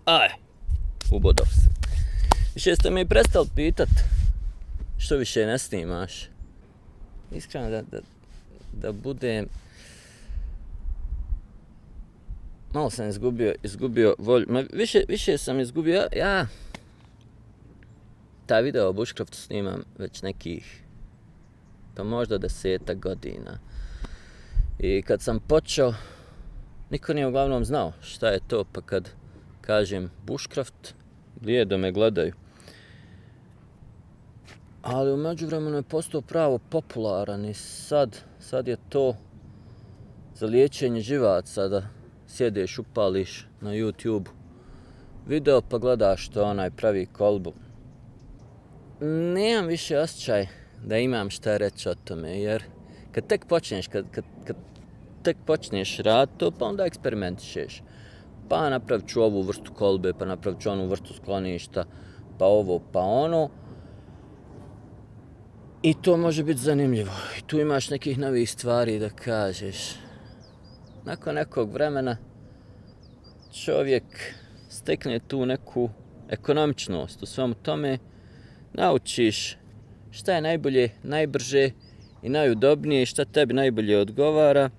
Aj, ubodao se. Više ste me prestali pitat što više ne snimaš. Iskreno da budem... Malo sam izgubio volju. Više sam izgubio... Ja taj video o bushcraftu snimam već nekih... pa možda 10 godina. I kad sam počeo, niko nije uglavnom znao šta je to, pa kad kažem bushcraft, blijedo me gledaju. Ali u međuvremenu je postao pravo popularan i sad je to za liječenje živaca, da sjedeš, upališ na YouTube video pa gledaš što onaj pravi kolbu. Nemam više osjećaj da imam šta reći o tome, jer kad tek počneš raditi to, pa onda eksperimentišeš. Pa napravit ću ovu vrstu kolbe, pa napravit ću onu vrstu skloništa, pa ovo, pa ono. I to može biti zanimljivo. I tu imaš nekih novih stvari da kažeš. Nakon nekog vremena čovjek stekne tu neku ekonomičnost u svemu tome. Naučiš šta je najbolje, najbrže i najudobnije, šta tebi najbolje odgovara.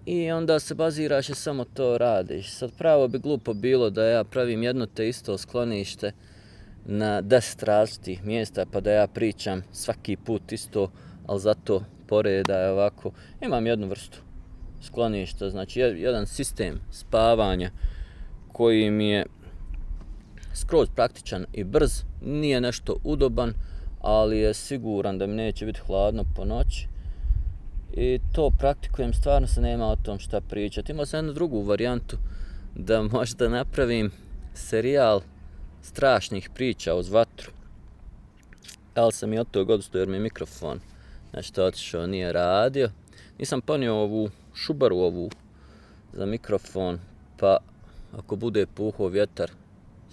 I onda se baziraš i samo to radiš. Sad pravo bi glupo bilo da ja pravim jedno te isto sklonište na 10 različitih mjesta, pa da ja pričam svaki put isto, ali zato poreda je ovako. Imam jednu vrstu skloništa, znači jedan sistem spavanja koji mi je skroz praktičan i brz, nije nešto udoban, ali je siguran da mi neće biti hladno po noći. I to praktikujem, stvarno se nema o tom šta pričati. Imao sam jednu drugu varijantu da možda napravim serijal strašnih priča uz vatru. Ali sam i od tog odustao jer mi mikrofon nešto otišao, nije radio. Nisam ponio ovu šubaru ovu za mikrofon, pa ako bude puhao vjetar,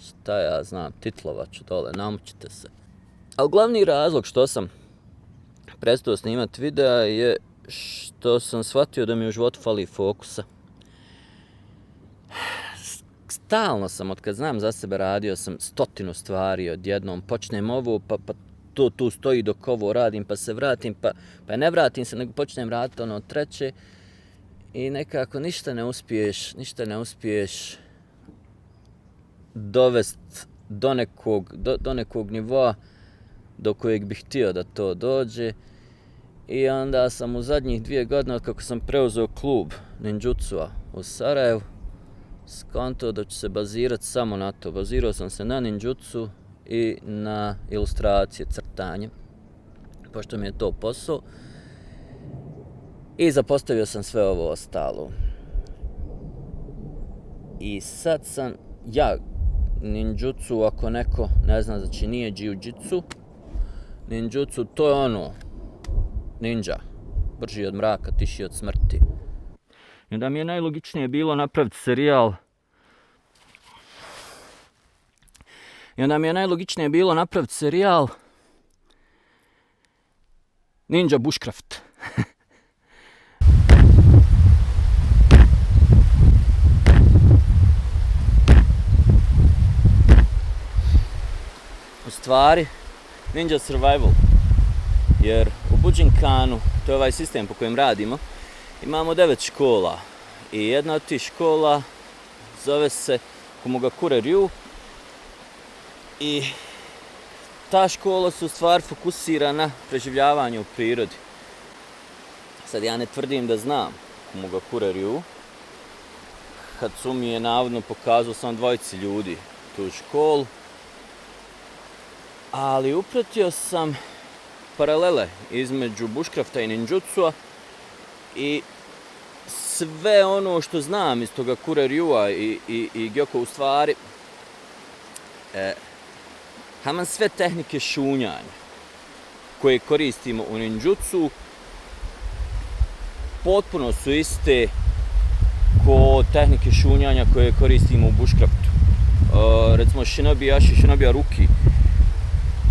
šta ja znam, titlovat ću dole, namučite se. Ali glavni razlog što sam prestao snimati videa je što sam shvatio da mi u životu fali fokusa. Stalno sam, od kad znam za sebe, radio sam 100 stvari odjednom. Počnem ovo, pa to tu stoji dok ovo radim, pa se vratim, pa ne vratim se, nego počnem raditi ono treće. I nekako ništa ne uspiješ dovesti do nekog nivoa do kojeg bih htio da to dođe. I onda sam u zadnjih 2 godine, kako sam preuzeo klub ninjutsua u Sarajevu, skonto da ću se bazirati samo na to. Bazirao sam se na ninjutsu i na ilustracije, crtanje, pošto mi je to posao. I zapostavio sam sve ovo ostalo. I sad sam ja ninjutsu, ako neko ne zna, znači nije jiu-jitsu. Ninjutsu to je ono ninja, brži od mraka, tiši od smrti. I onda mi je najlogičnije bilo napraviti serijal Ninja Bushcraft. U stvari, Ninja Survival. Jer u Bujinkan-u, to je ovaj sistem po kojem radimo, imamo 9 škola. I jedna od tih škola zove se Kumogakure-ryu. I ta škola se u stvari fokusira na preživljavanje u prirodi. Sad ja ne tvrdim da znam Kumogakure-ryu. Hatsumi je navodno pokazao samo 2 ljudi tu školu. Ali upratio sam paralele između bushcrafta i ninjutsua i sve ono što znam iz toga Kure-ryua i Gyoko u stvari, haman sve tehnike šunjanja koje koristimo u ninjutsu potpuno su iste ko tehnike šunjanja koje koristimo u bushcraftu. Recimo Shinobi Ashi, Shinobi Aruki,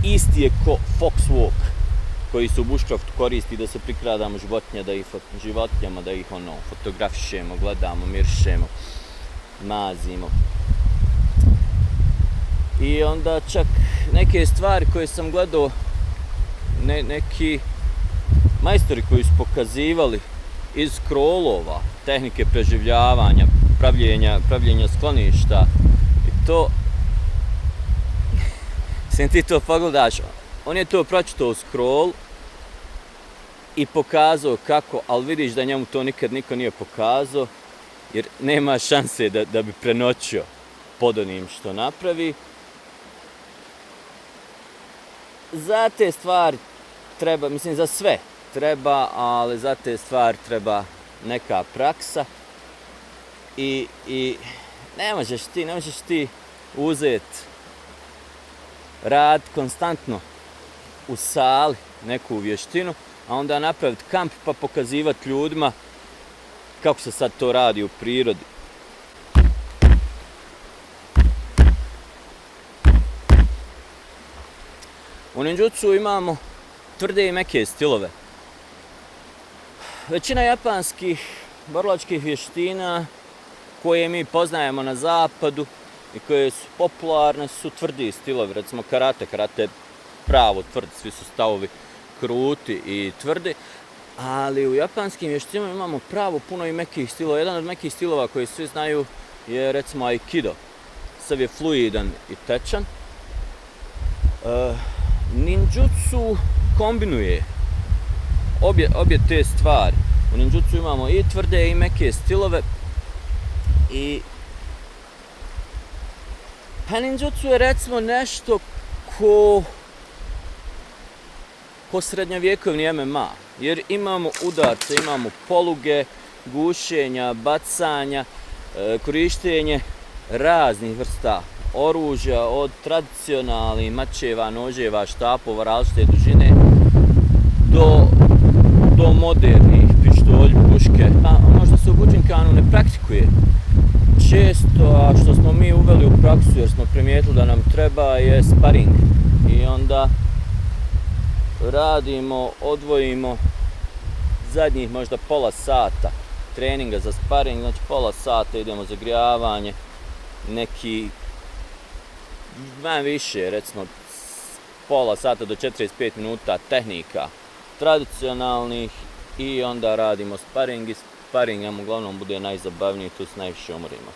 isti je ko fox walk koji se u bushcraftu koristi da se prikradamo životinjama, da ih fotografišemo, gledamo, mirišemo, mazimo. I onda čak neke stvari koje sam gledao, neki majstori koji su pokazivali iz scrollova, tehnike preživljavanja, pravljenja skloništa i to, sam ti to pogledaš, on je to pročitao u scroll i pokazao kako, ali vidiš da njemu to nikad niko nije pokazao, jer nema šanse da bi prenoćio pod onim što napravi. Za te stvari treba, mislim za sve treba, ali za te stvari treba neka praksa i ne možeš ti uzeti rad konstantno u sali neku vještinu, a onda napraviti kamp pa pokazivati ljudima kako se sad to radi u prirodi. U ninjutsu imamo tvrde i meke stilove. Većina japanskih borilačkih vještina koje mi poznajemo na zapadu i koje su popularne su tvrdi stilovi. Recimo karate je pravo tvrd, svi su stavovi kruti i tvrdi. Ali u japanskim vještinama imamo pravo puno i mekih stilova. Jedan od mekih stilova koji svi znaju je recimo aikido. Sav je fluidan i tečan. Ninjutsu kombinuje obje te stvari. U ninjutsu imamo i tvrde i meke stilove. Pa ninjutsu je recimo nešto ko srednjovjekovni MMA. Jer imamo udarce, imamo poluge, gušenja, bacanja, korištenje raznih vrsta oružja, od tradicionalnih mačeva, noževa, štapova, različite dužine, do modernih pištolj, puške. Ono što se u Bujinkanju ne praktikuje često, a što smo mi uveli u praksu jer smo primijetili da nam treba, je sparing. I onda radimo, odvojimo zadnjih možda pola sata treninga za sparing, znači pola sata idemo za grijavanje, neki više, recimo pola sata do 45 minuta tehnika tradicionalnih i onda radimo sparing i sparing nam uglavnom bude najzabavniji, tu se najviše umorimo.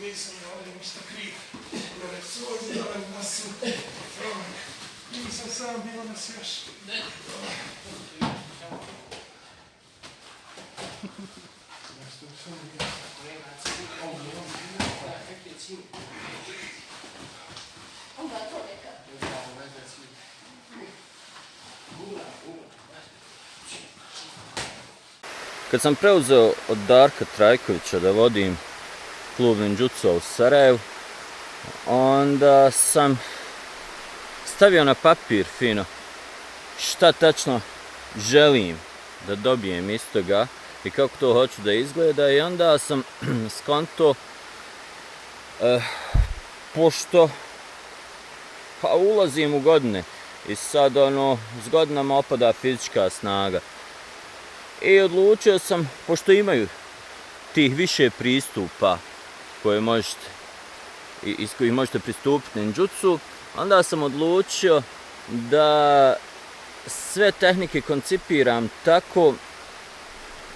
Nisam ovdje ništa kriv, jer je svoj zdraven nas u... Nisam sam bilo nas još. Kad sam preuzeo od Darka Trajkovića da vodim klub ninjutsu u Sarajevu, onda sam stavio na papir fino šta tačno želim da dobijem iz toga i kako to hoću da izgleda, i onda sam skonto pošto ulazim u godine i sad s godinama opada fizička snaga i odlučio sam, pošto imaju tih više pristupa iz kojih možete pristupiti ninjutsu, onda sam odlučio da sve tehnike koncipiram tako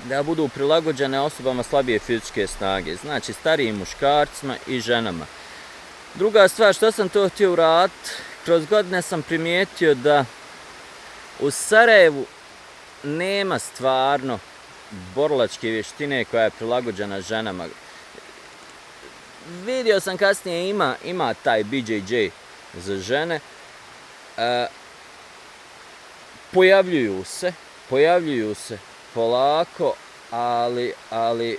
da budu prilagođene osobama slabije fizičke snage, znači starijim muškarcima i ženama. Druga stvar, što sam to htio uraditi, kroz godine sam primijetio da u Sarajevu nema stvarno borilačke vještine koja je prilagođena ženama. Vidio sam kasnije ima taj BJJ za žene. Pojavljuju se polako, ali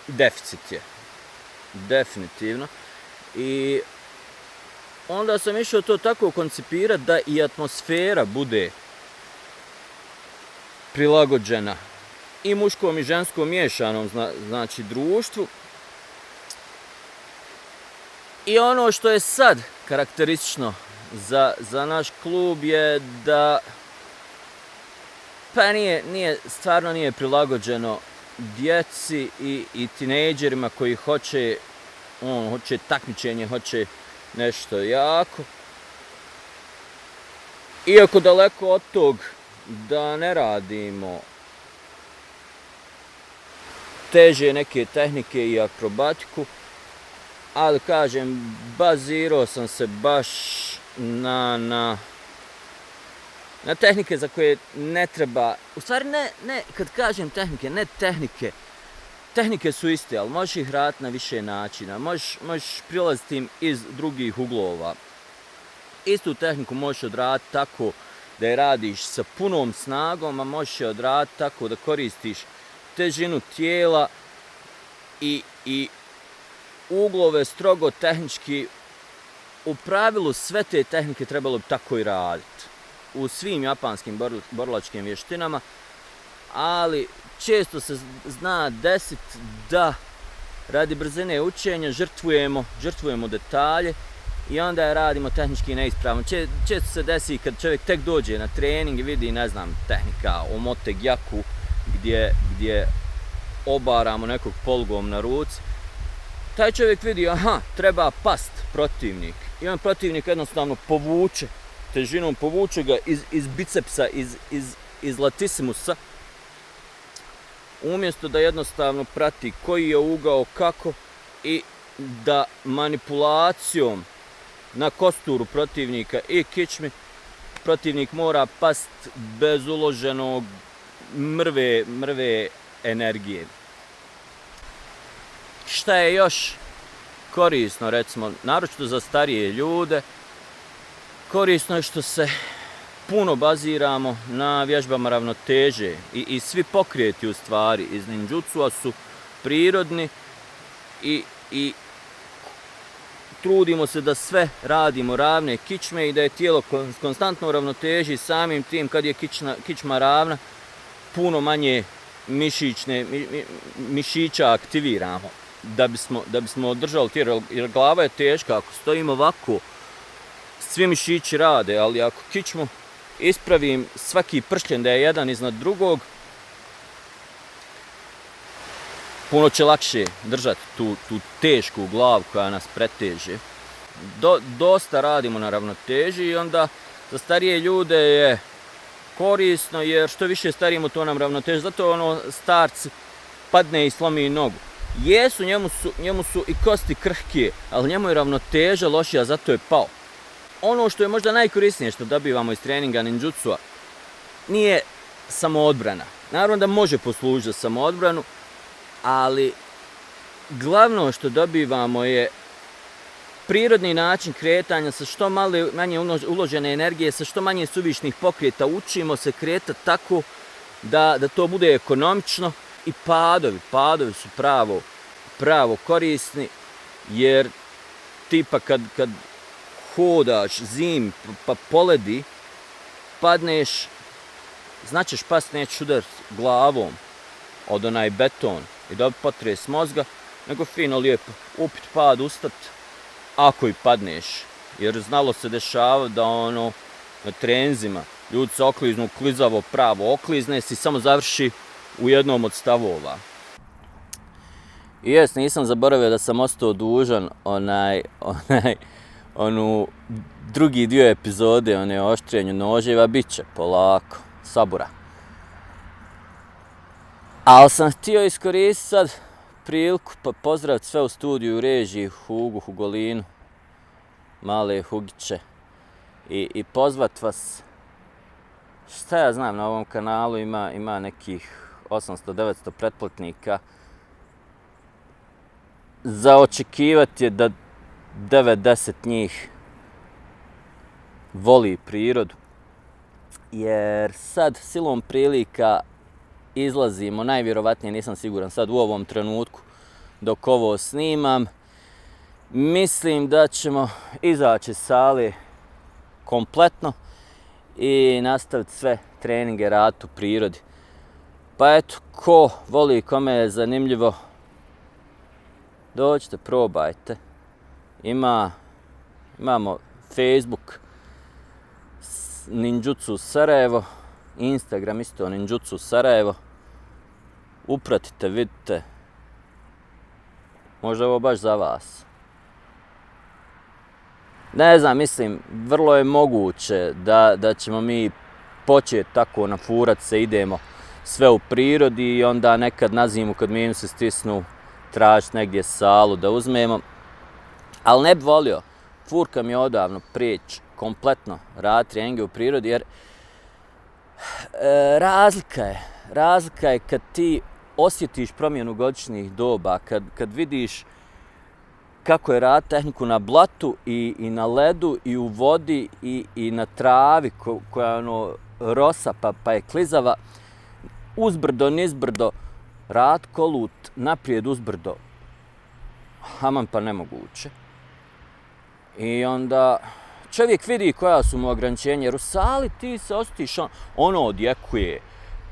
deficit je. Definitivno. I onda sam išao to tako koncipirati da i atmosfera bude prilagođena i muškom i ženskom miješanom znači društvu. I ono što je sad karakteristično za naš klub je da pa stvarno nije prilagođeno djeci i tinejdžerima koji hoće takmičenje, hoće nešto jako. Iako daleko od tog da ne radimo teže neke tehnike i akrobatiku, ali kažem, bazirao sam se baš na tehnike za koje ne treba, u stvari ne, kad kažem tehnike, ne tehnike, tehnike su iste, ali možeš ih raditi na više načina, možeš prilaziti im iz drugih uglova. Istu tehniku možeš odraditi tako da je radiš sa punom snagom, a možeš je odraditi tako da koristiš težinu tijela i uglove strogo tehnički. U pravilu sve te tehnike trebalo bi tako i raditi u svim japanskim borilačkim vještinama, ali često se zna desiti da radi brzine učenja žrtvujemo detalje i onda je radimo tehnički neispravno. Često se desi kad čovjek tek dođe na trening i vidi, ne znam, tehnika omote gyaku gdje obaramo nekog polugom na ruci. Taj čovjek vidi, treba past protivnik. I on protivnik jednostavno povuče, težinom povuče ga iz bicepsa, iz latissimusa, umjesto da jednostavno prati koji je ugao, kako, i da manipulacijom na kosturu protivnika i kičmi protivnik mora past bez uloženog mrve energije. Šta je još korisno, recimo, naročito za starije ljude, korisno je što se puno baziramo na vježbama ravnoteže i svi pokreti u stvari iz ninjutsua su prirodni i trudimo se da sve radimo ravne kičme i da je tijelo konstantno u ravnoteži, samim tim kad je kičma ravna puno manje mišića aktiviramo da bismo održali tijelo, jer glava je teška. Ako stojimo ovako, svi mišići rade, ali ako kičmu ispravim svaki pršljen da je jedan iznad drugog, puno će lakše držati tu tešku glavu koja nas preteže. Dosta radimo na ravnoteži i onda za starije ljude je korisno, jer što više starimo to nam ravnoteže, zato starci padne i slomi nogu. Jesu, njemu su i kosti krhke, ali njemu je ravnoteža lošija, zato je pao. Ono što je možda najkorisnije što dobivamo iz treninga ninjutsua nije samoodbrana. Naravno da može poslužiti za samoodbranu, ali glavno što dobivamo je prirodni način kretanja sa što manje uložene energije, sa što manje suvišnih pokreta. Učimo se kretati tako da to bude ekonomično, i padovi su pravo korisni, jer tipa kad hodaš zim pa poledi, padneš, značeš past, nećeš udar glavom od onaj beton i dobiti potres mozga, nego fino lijepo upit pad, ustat, ako i padneš. Jer znalo se dešava da na trenzima ljudi se okliznu klizavo pravo, oklizne si, samo završi u jednom od stavova. I nisam zaboravio da sam ostao dužan drugi dio epizode, o oštrenju noževa, bit će polako, sabura. Ali sam htio iskoristiti sad priliku pa pozdraviti sve u studiju, u režiji, Hugu, Hugolinu, male Hugiće i pozvat vas, šta ja znam, na ovom kanalu ima nekih 800-900 pretplatnika. Za očekivati je da 9-10 njih voli prirodu, jer sad silom prilika izlazimo, najvjerovatnije, nisam siguran sad u ovom trenutku dok ovo snimam, mislim da ćemo izaći iz sale kompletno i nastaviti sve treninge raditi u prirodi. Pa eto, ko voli, kome je zanimljivo, dođite, probajte. Imamo Facebook Ninjutsu Sarajevo, Instagram isto Ninjutsu Sarajevo. Upratite, vidite. Možda je ovo baš za vas. Ne znam, mislim, vrlo je moguće da ćemo mi početi tako nafurat se, idemo sve u prirodi i onda nekad na zimu kad minuse stisnu tražiti negdje salu da uzmemo. Ali ne bi volio, furka mi je odavno prijeći kompletno raditi treninge u prirodi jer razlika je kad ti osjetiš promjenu godišnjih doba, kad vidiš kako je raditi tehniku na blatu i na ledu i u vodi i na travi koja je ono rosa pa je klizava, uzbrdo, nizbrdo, rad kolut, naprijed uzbrdo, aman pa nemoguće. I onda čovjek vidi koja su mu ograničenja, jer u sali ti se osjetiš ono odjekuje,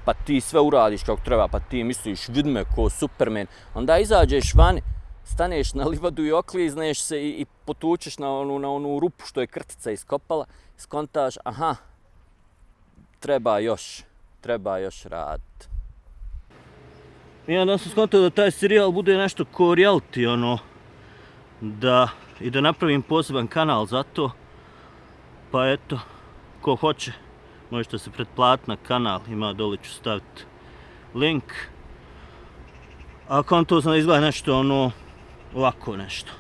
pa ti sve uradiš kako treba, pa ti misliš vid me ko Superman, onda izađeš vani, staneš na livadu i oklizneš se i potučeš na onu rupu što je krtica iskopala, skontaš, aha, treba još raditi. Ja da sam skontao da taj serijal bude nešto ko reality, da napravim poseban kanal za to, pa eto, ko hoće, možete se pretplatiti na kanal, ima dole ću staviti link. A konto sam da izgleda nešto ovako nešto.